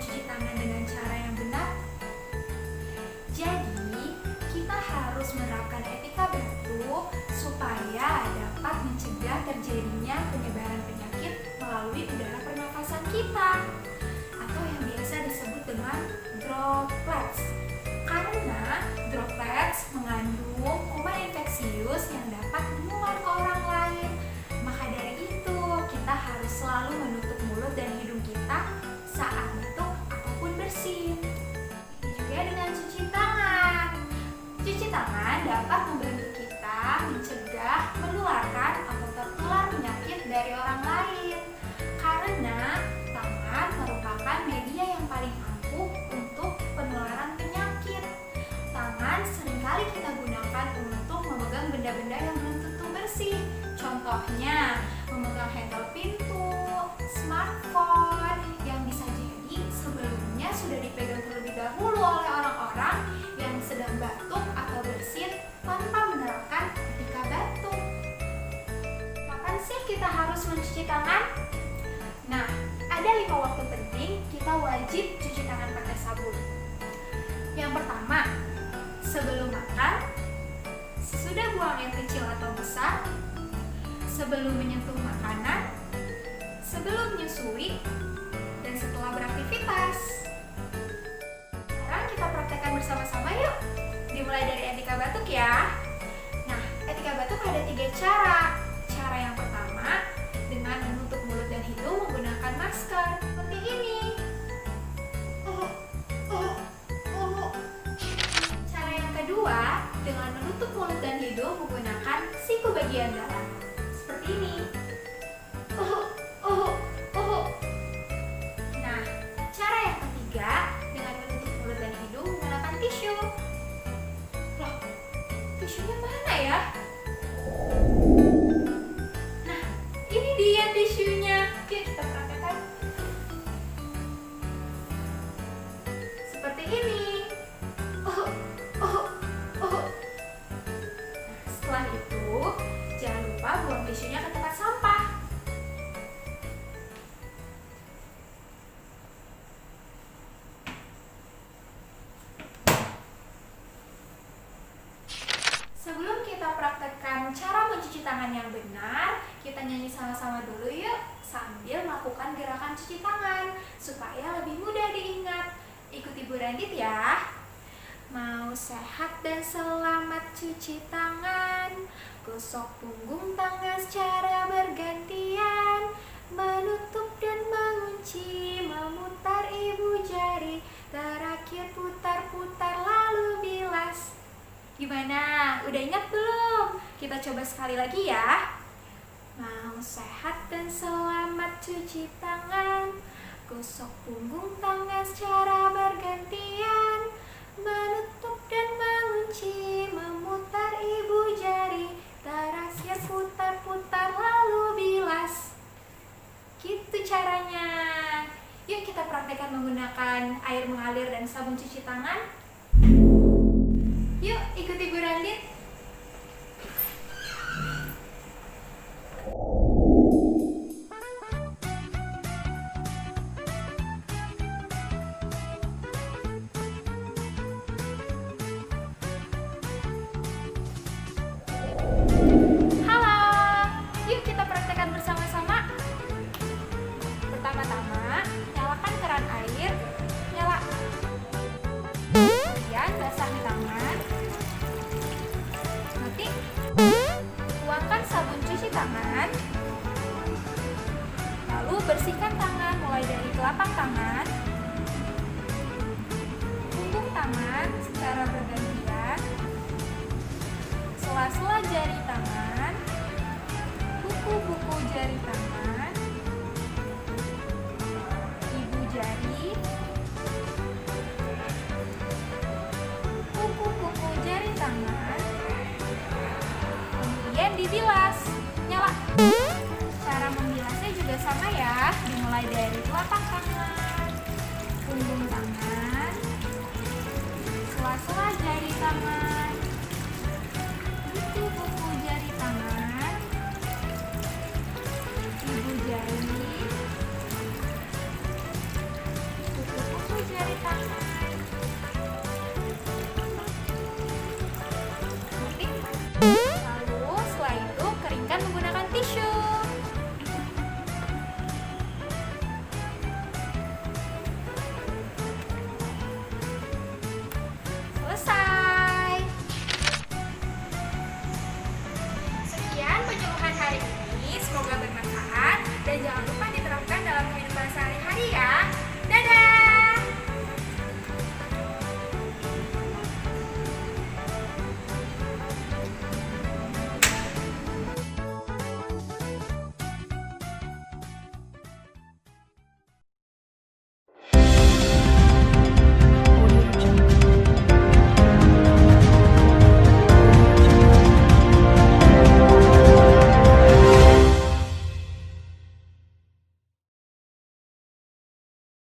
mencuci tangan dengan cara yang benar? Jadi, kita harus menerapkan etika batuk supaya dapat mencegah terjadinya penyebaran penyakit melalui udara pernafasan kita atau yang biasa disebut dengan droplets. Karena droplets mengandung kuman infeksius yang dapat menular ke orang lain. Maka dari itu, kita harus selalu menutup mulut dan hidung kita saat batuk ataupun bersin. Ini juga dengan cuci tangan. Cuci tangan dapat membantu kita mencegah menularkan atau tertular penyakit dari orang lain. Karena tangan merupakan media yang paling ampuh untuk penularan penyakit. Tangan seringkali kita gunakan untuk memegang benda-benda yang belum tentu bersih. Contohnya, memegang handle pintu, smartphone yang bisa jadi sebelumnya sudah dipegang terlebih dahulu oleh orang-orang yang sedang batuk atau bersin tanpa menerapkan etika batuk. Kapan sih kita harus mencuci tangan? Nah, ada 5 waktu penting kita wajib cuci tangan pakai sabun. Yang pertama, sebelum makan, sesudah buang air kecil atau besar, sebelum menyentuh makanan, sebelum menyusui, dan setelah beraktivitas. Sekarang kita praktekkan bersama-sama yuk. Dimulai dari etika batuk ya. Nah, etika batuk ada 3 cara. Cara yang pertama, dengan menutup mulut dan hidung menggunakan masker. Seperti ini. Cara yang kedua, dengan menutup mulut dan hidung menggunakan siku bagian dalam. Seperti ini. Nah, cara yang ketiga, dengan menutup mulut dan hidung menggunakan tisu. Loh, tisunya mana ya? Nah, ini dia tisunya. Yuk kita praktekkan. Seperti ini. Nah, setelah itu, jangan lupa buang tisunya ke tempat sampah. Sebelum kita praktekkan cara mencuci tangan yang benar, kita nyanyi sama-sama dulu yuk sambil melakukan gerakan cuci tangan supaya lebih mudah diingat. Ikuti Bu Randit ya. Mau sehat dan selamat cuci tangan, gosok punggung tangan secara bergantian, menutup dan mengunci, memutar ibu jari, terakhir putar-putar lalu bilas. Gimana? Udah ingat belum? Kita coba sekali lagi ya. Mau sehat dan selamat cuci tangan, gosok punggung tangan secara bergantian, menutup dan mengunci, memutar ibu jari, terakhir putar-putar lalu bilas. Gitu caranya. Yuk kita praktekkan menggunakan air mengalir dan sabun cuci tangan. Yuk ikuti Bu Randit. Halo, yuk kita praktekkan bersama-sama. Pertama-tama, nyalakan keran air. Nyala. Kemudian basahi tangan. Mati. Tuangkan sabun cuci tangan. Lalu bersihkan tangan mulai dari telapak tangan, punggung tangan secara bergantian, sela-sela jari tangan, kuku-kuku jari tangan, ibu jari, kuku-kuku jari tangan, kemudian dibilas. Nyala. Cara membilasnya juga sama ya, dimulai dari telapak tangan, punggung tangan, sela-sela jari tangan, kuku-kuku